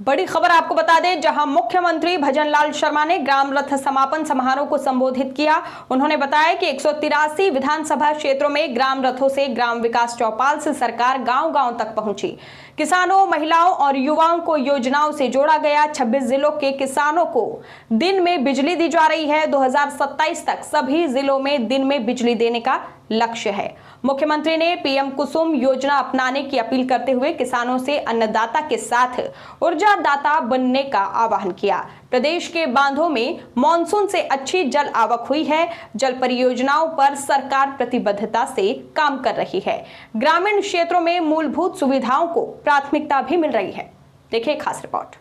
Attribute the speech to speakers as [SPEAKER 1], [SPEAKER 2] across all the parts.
[SPEAKER 1] बड़ी खबर आपको बता दें, जहां मुख्यमंत्री भजनलाल शर्मा ने ग्राम रथ समापन समारोह को संबोधित किया। उन्होंने बताया कि 183 विधानसभा क्षेत्रों में ग्राम रथों से ग्राम विकास चौपाल से सरकार गांव-गांव तक पहुंची। किसानों, महिलाओं और युवाओं को योजनाओं से जोड़ा गया। 26 जिलों के किसानों को दिन में बिजली दी जा रही है। 2027 तक सभी जिलों में दिन में बिजली देने का लक्ष्य है। मुख्यमंत्री ने पीएम कुसुम योजना अपनाने की अपील करते हुए किसानों से अन्नदाता के साथ ऊर्जादाता बनने का आह्वान किया। प्रदेश के बांधों में मानसून से अच्छी जल आवक हुई है। जल परियोजनाओं पर सरकार प्रतिबद्धता से काम कर रही है। ग्रामीण क्षेत्रों में मूलभूत सुविधाओं को प्राथमिकता भी मिल रही है। देखिए खास रिपोर्ट।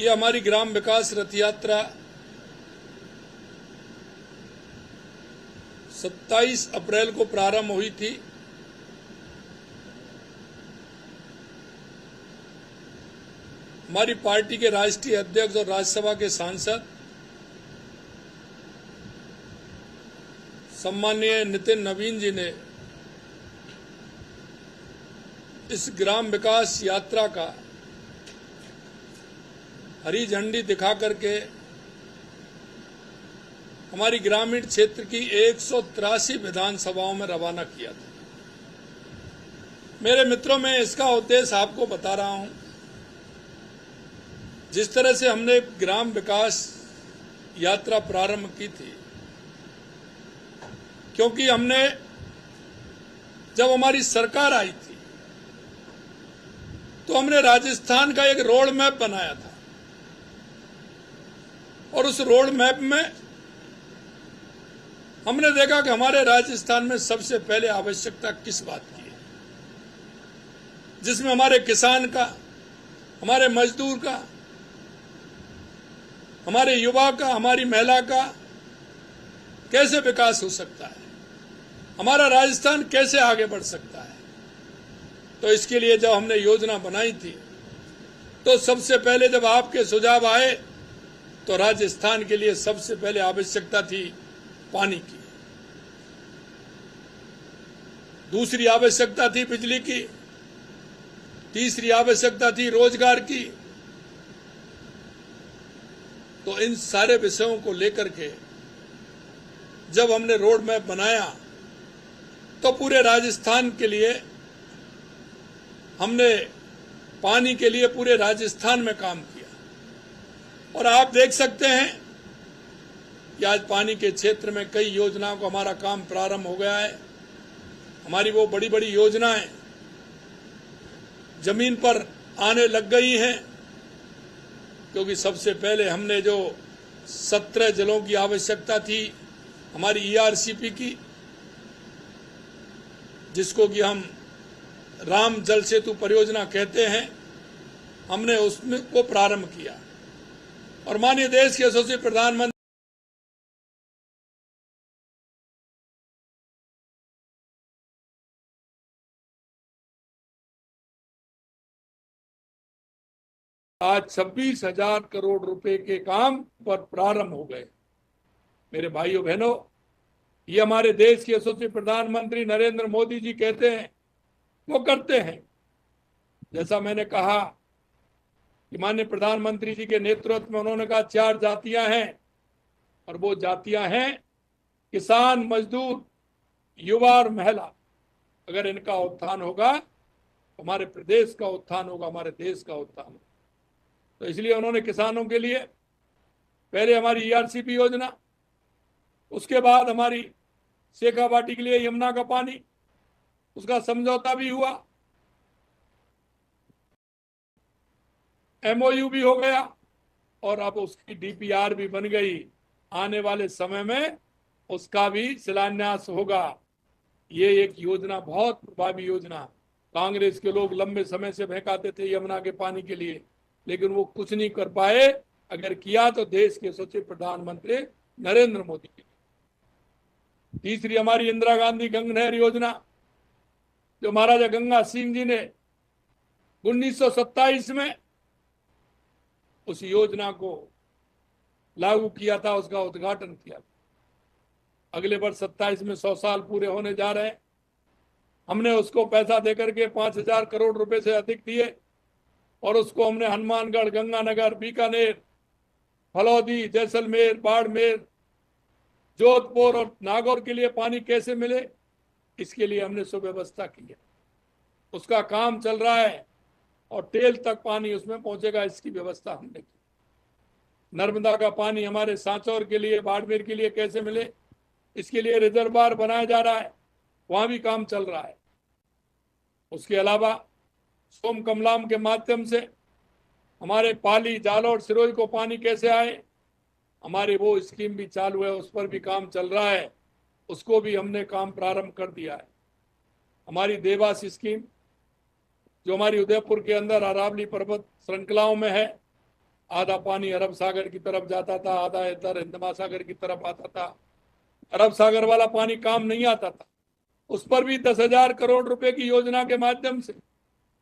[SPEAKER 2] ये हमारी ग्राम विकास रथ यात्रा 27 अप्रैल को प्रारंभ हुई थी। हमारी पार्टी के राष्ट्रीय अध्यक्ष और राज्यसभा के सांसद सम्माननीय नितिन नवीन जी ने इस ग्राम विकास यात्रा का हरी झंडी दिखा करके हमारी ग्रामीण क्षेत्र की 183 विधानसभाओं में रवाना किया था। मेरे मित्रों, मैं इसका उद्देश्य आपको बता रहा हूं। जिस तरह से हमने ग्राम विकास यात्रा प्रारंभ की थी, क्योंकि हमने जब हमारी सरकार आई थी तो हमने राजस्थान का एक रोड मैप बनाया था और उस रोड मैप में हमने देखा कि हमारे राजस्थान में सबसे पहले आवश्यकता किस बात की है, जिसमें हमारे किसान का, हमारे मजदूर का, हमारे युवा का, हमारी महिला का कैसे विकास हो सकता है, हमारा राजस्थान कैसे आगे बढ़ सकता है। तो इसके लिए जब हमने योजना बनाई थी तो सबसे पहले जब आपके सुझाव आए तो राजस्थान के लिए सबसे पहले आवश्यकता थी पानी की, दूसरी आवश्यकता थी बिजली की, तीसरी आवश्यकता थी रोजगार की। तो इन सारे विषयों को लेकर के जब हमने रोड मैप बनाया तो पूरे राजस्थान के लिए हमने पानी के लिए पूरे राजस्थान में काम किया। और आप देख सकते हैं कि आज पानी के क्षेत्र में कई योजनाओं का हमारा काम प्रारंभ हो गया है। हमारी वो बड़ी बड़ी योजनाएं जमीन पर आने लग गई हैं, क्योंकि सबसे पहले हमने जो 17 जिलों की आवश्यकता थी हमारी ईआरसीपी की, जिसको कि हम राम जल सेतु परियोजना कहते हैं, हमने उसमें को प्रारंभ किया। और माननीय देश के यशस्वी प्रधानमंत्री आज 26,000 करोड़ रुपए के काम पर प्रारंभ हो गए। मेरे भाइयों बहनों, ये हमारे देश के यशस्वी प्रधानमंत्री नरेंद्र मोदी जी कहते हैं, वो करते हैं। जैसा मैंने कहा कि माननीय प्रधानमंत्री जी के नेतृत्व में उन्होंने कहा 4 जातियां हैं, और वो जातियां हैं किसान, मजदूर, युवा और महिला। अगर इनका उत्थान होगा तो हमारे प्रदेश का उत्थान होगा, हमारे देश का उत्थान होगा। तो इसलिए उन्होंने किसानों के लिए पहले हमारी ईआरसीपी योजना, उसके बाद हमारी शेखावाटी के लिए यमुना का पानी, उसका समझौता भी हुआ, एमओयू भी हो गया और अब उसकी डीपीआर भी बन गई। आने वाले समय में उसका भी शिलान्यास होगा। ये एक योजना बहुत प्रभावी योजना। कांग्रेस के लोग लंबे समय से बहकाते थे यमुना के पानी के लिए, लेकिन वो कुछ नहीं कर पाए। अगर किया तो देश के यशस्वी प्रधानमंत्री नरेंद्र मोदी की। तीसरी हमारी इंदिरा गांधी गंगा नहर योजना, जो महाराजा गंगा सिंह जी ने 1927 में उस योजना को लागू किया था, उसका उद्घाटन किया था। अगले वर्ष 27 में 100 साल पूरे होने जा रहे हैं। हमने उसको पैसा देकर के 5,000 करोड़ रुपए से अधिक दिए और उसको हमने हनुमानगढ़, गंगानगर, बीकानेर, फलौदी, जैसलमेर, बाड़मेर, जोधपुर और नागौर के लिए पानी कैसे मिले, इसके लिए हमने सुव्यवस्था की है। उसका काम चल रहा है और टेल तक पानी उसमें पहुंचेगा, इसकी व्यवस्था हमने की। नर्मदा का पानी हमारे सांचौर के लिए, बाड़मेर के लिए कैसे मिले, इसके लिए रिजर्वायर बनाया जा रहा है, वहां भी काम चल रहा है। उसके अलावा सोम कमलाम के माध्यम से हमारे पाली, जालौर, सिरोही को पानी कैसे आए, हमारी वो स्कीम भी चालू है, उस पर भी काम चल रहा है, उसको भी हमने काम प्रारंभ कर दिया है। हमारी देवास स्कीम जो हमारी उदयपुर के अंदर अरावली पर्वत श्रृंखलाओं में है, आधा पानी अरब सागर की तरफ जाता था, आधा इधर हिंद महासागर की तरफ आता था। अरब सागर वाला पानी काम नहीं आता था, उस पर भी 10,000 करोड़ रुपए की योजना के माध्यम से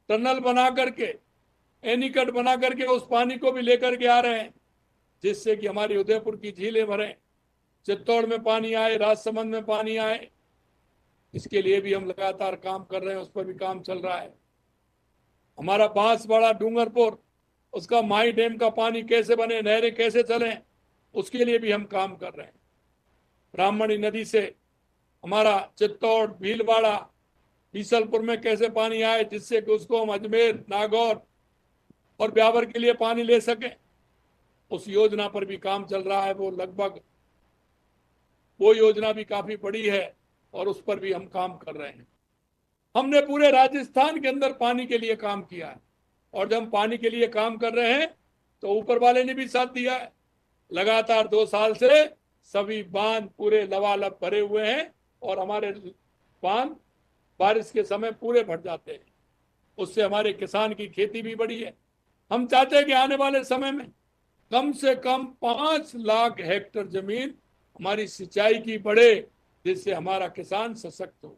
[SPEAKER 2] टनल बना करके, एनीकट बना करके उस पानी को भी लेकर के आ रहे हैं, जिससे कि हमारी उदयपुर की झीलें भरें, चित्तौड़ में पानी आए, राजसमंद में पानी आए। इसके लिए भी हम लगातार काम कर रहे हैं, उस पर भी काम चल रहा है। हमारा बांसवाड़ा, डूंगरपुर, उसका माई डैम का पानी कैसे बने, नहरें कैसे चलें, उसके लिए भी हम काम कर रहे हैं। ब्राह्मणी नदी से हमारा चित्तौड़, भीलवाड़ा, बीसलपुर में कैसे पानी आए, जिससे कि उसको हम अजमेर, नागौर और ब्यावर के लिए पानी ले सकें, उस योजना पर भी काम चल रहा है। वो योजना भी काफी बड़ी है और उस पर भी हम काम कर रहे हैं। हमने पूरे राजस्थान के अंदर पानी के लिए काम किया है और जब हम पानी के लिए काम कर रहे हैं तो ऊपर वाले ने भी साथ दिया है। लगातार 2 साल से सभी बांध पूरे लबालब भरे हुए हैं और हमारे बांध बारिश के समय पूरे भर जाते हैं। उससे हमारे किसान की खेती भी बढ़ी है। हम चाहते हैं कि आने वाले समय में कम से कम 5 लाख हेक्टेयर जमीन हमारी सिंचाई की बढ़े, जिससे हमारा किसान सशक्त हो।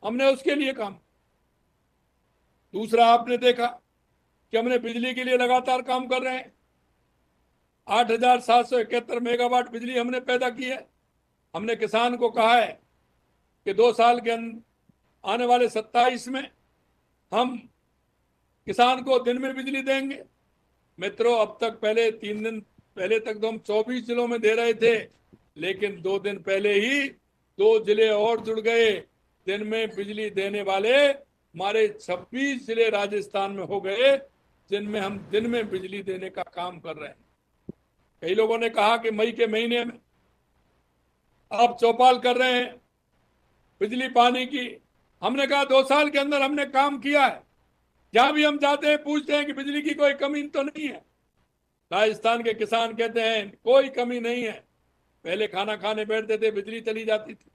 [SPEAKER 2] हमने उसके लिए काम। दूसरा, आपने देखा कि हमने बिजली के लिए लगातार काम कर रहे हैं। 8,771 मेगावाट बिजली हमने पैदा की है। हमने किसान को कहा है कि 2 साल के आने वाले 27 में हम किसान को दिन में बिजली देंगे। मित्रों, अब तक पहले 3 दिन पहले तक तो हम 24 जिलों में दे रहे थे, लेकिन 2 दिन पहले ही 2 जिले और जुड़ गए। दिन में बिजली देने वाले हमारे 26 जिले राजस्थान में हो गए, जिनमें हम दिन में बिजली देने का काम कर रहे हैं। कई लोगों ने कहा कि मई के महीने में आप चौपाल कर रहे हैं बिजली पानी की। हमने कहा 2 साल के अंदर हमने काम किया है। जहां भी हम जाते हैं पूछते हैं कि बिजली की कोई कमी तो नहीं है। राजस्थान के किसान कहते हैं कोई कमी नहीं है। पहले खाना खाने बैठते थे, बिजली चली जाती थी,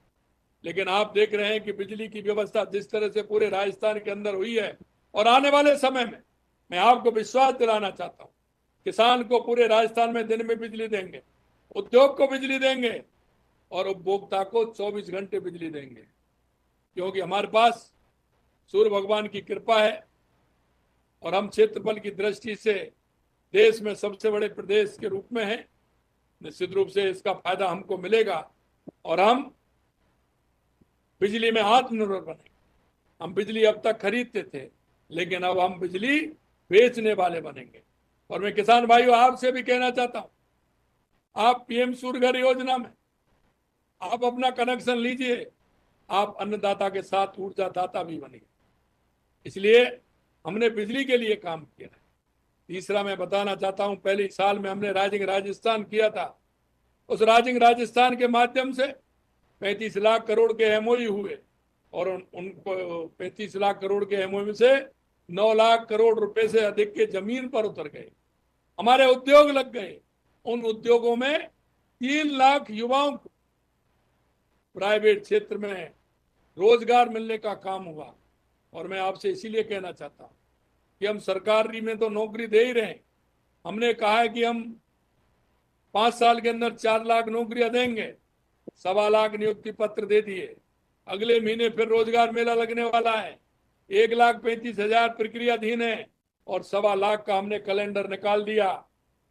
[SPEAKER 2] लेकिन आप देख रहे हैं कि बिजली की व्यवस्था जिस तरह से पूरे राजस्थान के अंदर हुई है, और आने वाले समय में मैं आपको विश्वास दिलाना चाहता हूं, किसान को पूरे राजस्थान में दिन में बिजली देंगे, उद्योग को बिजली देंगे और उपभोक्ता को 24 घंटे बिजली देंगे, क्योंकि हमारे पास सूर्य भगवान की कृपा है और हम क्षेत्रफल की दृष्टि से देश में सबसे बड़े प्रदेश के रूप में हैं। निश्चित रूप से इसका फायदा हमको मिलेगा और हम बिजली में आत्मनिर्भर बनेंगे। हम बिजली अब तक खरीदते थे, लेकिन अब हम बिजली बेचने वाले बनेंगे। और मैं किसान भाइयों आपसे भी कहना चाहता हूं, आप पीएम सूर्य घर योजना में आप अपना कनेक्शन लीजिए, आप अन्नदाता के साथ ऊर्जा दाता भी बनेंगे। इसलिए हमने बिजली के लिए काम किया है। तीसरा, मैं बताना चाहता हूं, पहले साल में हमने राइजिंग राजस्थान किया था। उस राइजिंग राजस्थान के माध्यम से 35 लाख करोड़ के एमओयू हुए और उनको 35 लाख करोड़ के एमओयू में से 9 लाख करोड़ रुपए से अधिक के जमीन पर उतर गए। हमारे उद्योग लग गए। उन उद्योगों में 3 लाख युवाओं को प्राइवेट क्षेत्र में रोजगार मिलने का काम हुआ। और मैं आपसे इसीलिए कहना चाहता हूं कि हम सरकारी में तो नौकरी दे ही रहे हैं। हमने कहा है कि हम 5 साल के अंदर 4 लाख नौकरियां देंगे, 1.25 लाख नियुक्ति पत्र दे दिए। अगले महीने फिर रोजगार मेला लगने वाला है। 1,35,000 प्रक्रियाधीन है और 1.25 लाख का हमने कैलेंडर निकाल दिया।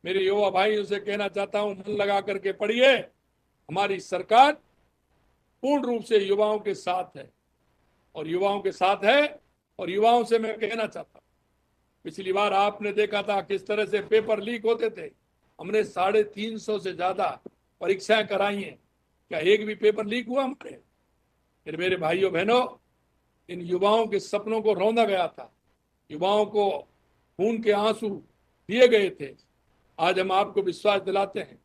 [SPEAKER 2] मेरे युवा भाइयों से कहना चाहता हूं, मन लगा करके पढ़िए। हमारी सरकार पूर्ण रूप से युवाओं के साथ है। और युवाओं के साथ है। और युवाओं से मैं कहना चाहता हूँ, पिछली बार आपने देखा था किस तरह से पेपर लीक होते थे। हमने 350 से ज्यादा परीक्षाएं कराई हैं, क्या एक भी पेपर लीक हुआ हमारे? फिर मेरे भाइयों बहनों, इन युवाओं के सपनों को रौंदा गया था, युवाओं को खून के आंसू दिए गए थे। आज हम आपको विश्वास दिलाते हैं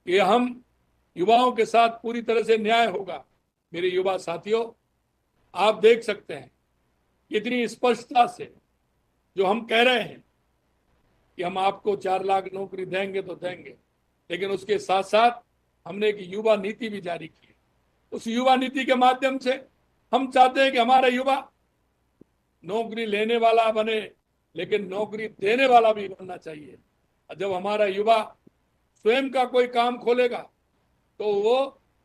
[SPEAKER 2] कि हम युवाओं के साथ पूरी तरह से न्याय होगा। मेरे युवा साथियों, आप देख सकते हैं कितनी स्पष्टता से जो हम कह रहे हैं कि हम आपको 4 लाख नौकरी देंगे तो देंगे, लेकिन उसके साथ साथ हमने एक युवा नीति भी जारी की है। उस युवा नीति के माध्यम से हम चाहते हैं कि हमारा युवा नौकरी लेने वाला बने, लेकिन नौकरी देने वाला भी बनना चाहिए। जब हमारा युवा स्वयं का कोई काम खोलेगा तो वो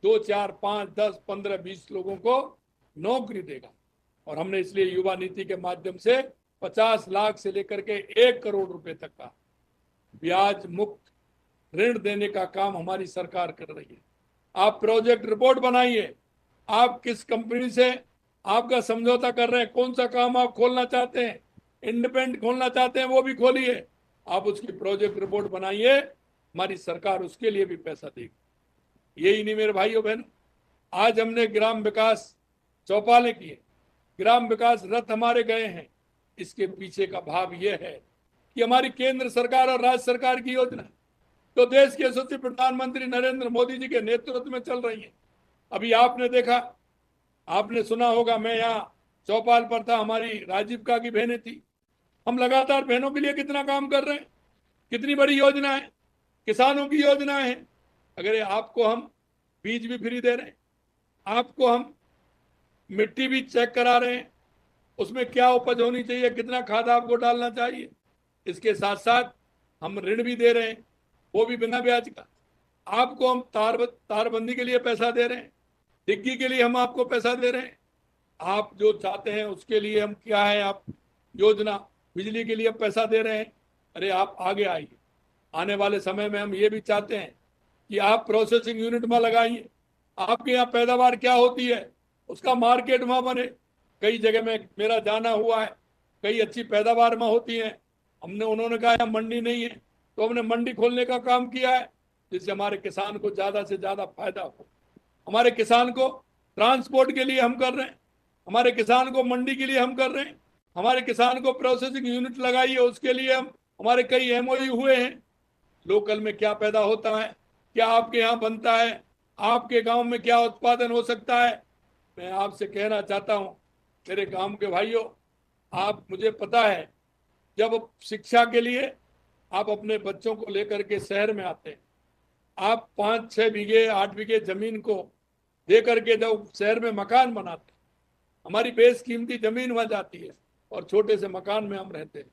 [SPEAKER 2] 2, 4, 5, 10, 15, 20 लोगों को नौकरी देगा। और हमने इसलिए युवा नीति के माध्यम से 50 लाख से लेकर के 1 करोड़ रुपए तक का ब्याज मुक्त ऋण देने का काम हमारी सरकार कर रही है। आप प्रोजेक्ट रिपोर्ट बनाइए, आप किस कंपनी से आपका समझौता कर रहे हैं, कौन सा काम आप खोलना चाहते हैं, इंडिपेंडेंट खोलना चाहते हैं वो भी खोलिए, आप उसकी प्रोजेक्ट रिपोर्ट बनाइए, हमारी सरकार उसके लिए भी पैसा देगी। यही नहीं मेरे भाइयों बहनों, आज हमने ग्राम विकास चौपालें किए, ग्राम विकास रथ हमारे गए हैं। इसके पीछे का भाव यह है कि हमारी केंद्र सरकार और राज्य सरकार की योजना तो देश के यशस्वी प्रधानमंत्री नरेंद्र मोदी जी के नेतृत्व में चल रही है। अभी आपने देखा, आपने सुना होगा, मैं यहाँ चौपाल पर था, हमारी राजीविका की बहनें थी। हम लगातार बहनों के लिए कितना काम कर रहे हैं, कितनी बड़ी योजना है, किसानों की योजना है। अगर आपको हम बीज भी फ्री दे रहे हैं, आपको हम मिट्टी भी चेक करा रहे हैं, उसमें क्या उपज होनी चाहिए, कितना खाद आपको डालना चाहिए, इसके साथ साथ हम ऋण भी दे रहे हैं, वो भी बिना ब्याज का। आपको हम तारबंदी के लिए पैसा दे रहे हैं, डिग्गी के लिए हम आपको पैसा दे रहे हैं। आप जो चाहते हैं उसके लिए हम क्या है आप योजना, बिजली के लिए पैसा दे रहे हैं। अरे आप आगे आइए, आने वाले समय में हम ये भी चाहते हैं कि आप प्रोसेसिंग यूनिट में लगाइए, आपके यहाँ पैदावार क्या होती है उसका मार्केट वहां बने। कई जगह में मेरा जाना हुआ है, कई अच्छी पैदावार में होती है, उन्होंने कहा यहाँ मंडी नहीं है, तो हमने मंडी खोलने का काम किया है, जिससे हमारे किसान को ज्यादा से ज्यादा फायदा हो। हमारे किसान को ट्रांसपोर्ट के लिए हम कर रहे हैं, हमारे किसान को मंडी के लिए हम कर रहे हैं, हमारे किसान को प्रोसेसिंग यूनिट लगाइए, उसके लिए हम हमारे कई एमओयू हुए हैं। लोकल में क्या पैदा होता है, क्या आपके यहाँ बनता है, आपके गांव में क्या उत्पादन हो सकता है। मैं आपसे कहना चाहता हूं मेरे गांव के भाइयों, आप, मुझे पता है जब शिक्षा के लिए आप अपने बच्चों को लेकर के शहर में आते हैं, आप 5, 6 बीघे 8 बीघे जमीन को दे करके जब शहर में मकान बनाते हैं, हमारी बेशकीमती जमीन वहां जाती है और छोटे से मकान में हम रहते हैं।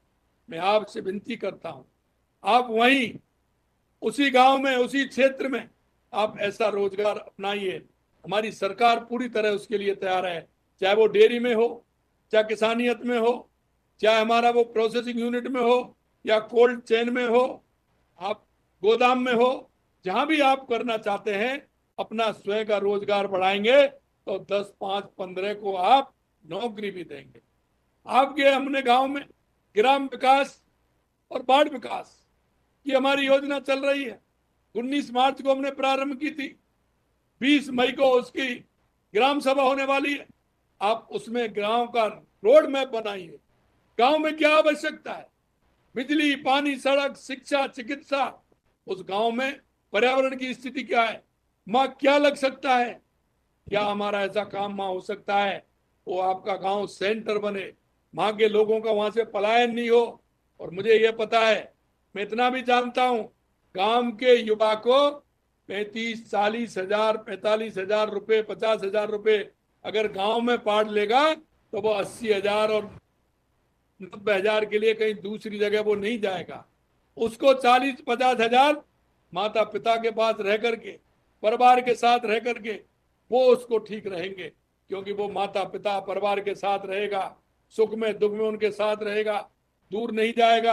[SPEAKER 2] मैं आपसे विनती करता हूं, आप वहीं उसी गांव में, उसी क्षेत्र में आप ऐसा रोजगार अपनाइए। हमारी सरकार पूरी तरह उसके लिए तैयार है, चाहे वो डेयरी में हो, चाहे किसानियत में हो, चाहे हमारा वो प्रोसेसिंग यूनिट में हो, या कोल्ड चेन में हो, आप गोदाम में हो, जहां भी आप करना चाहते हैं, अपना स्वयं का रोजगार बढ़ाएंगे तो 10, 5, 15 को आप नौकरी भी देंगे। आपके हमने गांव में ग्राम विकास और बाढ़ विकास की हमारी योजना चल रही है। 19 मार्च को हमने प्रारंभ की थी, 20 मई को उसकी ग्राम सभा होने वाली है। आप उसमें गांव का रोड मैप बनाइए, गांव में क्या आवश्यकता है, बिजली, पानी, सड़क, शिक्षा, चिकित्सा, उस गांव में पर्यावरण की स्थिति क्या है, माँ क्या लग सकता है, क्या हमारा ऐसा काम वहां हो सकता है, वो आपका गांव सेंटर बने, वहां के लोगों का वहां से पलायन नहीं हो। और मुझे ये पता है, मैं इतना भी जानता हूं, गांव के युवा को 35, 40 हजार, 45 हजार रुपए, 50 हजार रुपए अगर गांव में पाड़ लेगा तो वो 80 हजार और 90 हजार के लिए कहीं दूसरी जगह वो नहीं जाएगा। उसको 40-50 हजार माता पिता के पास रह करके, परिवार के साथ रह करके वो उसको ठीक रहेंगे, क्योंकि वो माता पिता परिवार के साथ रहेगा, सुख में दुख में उनके साथ रहेगा, दूर नहीं जाएगा।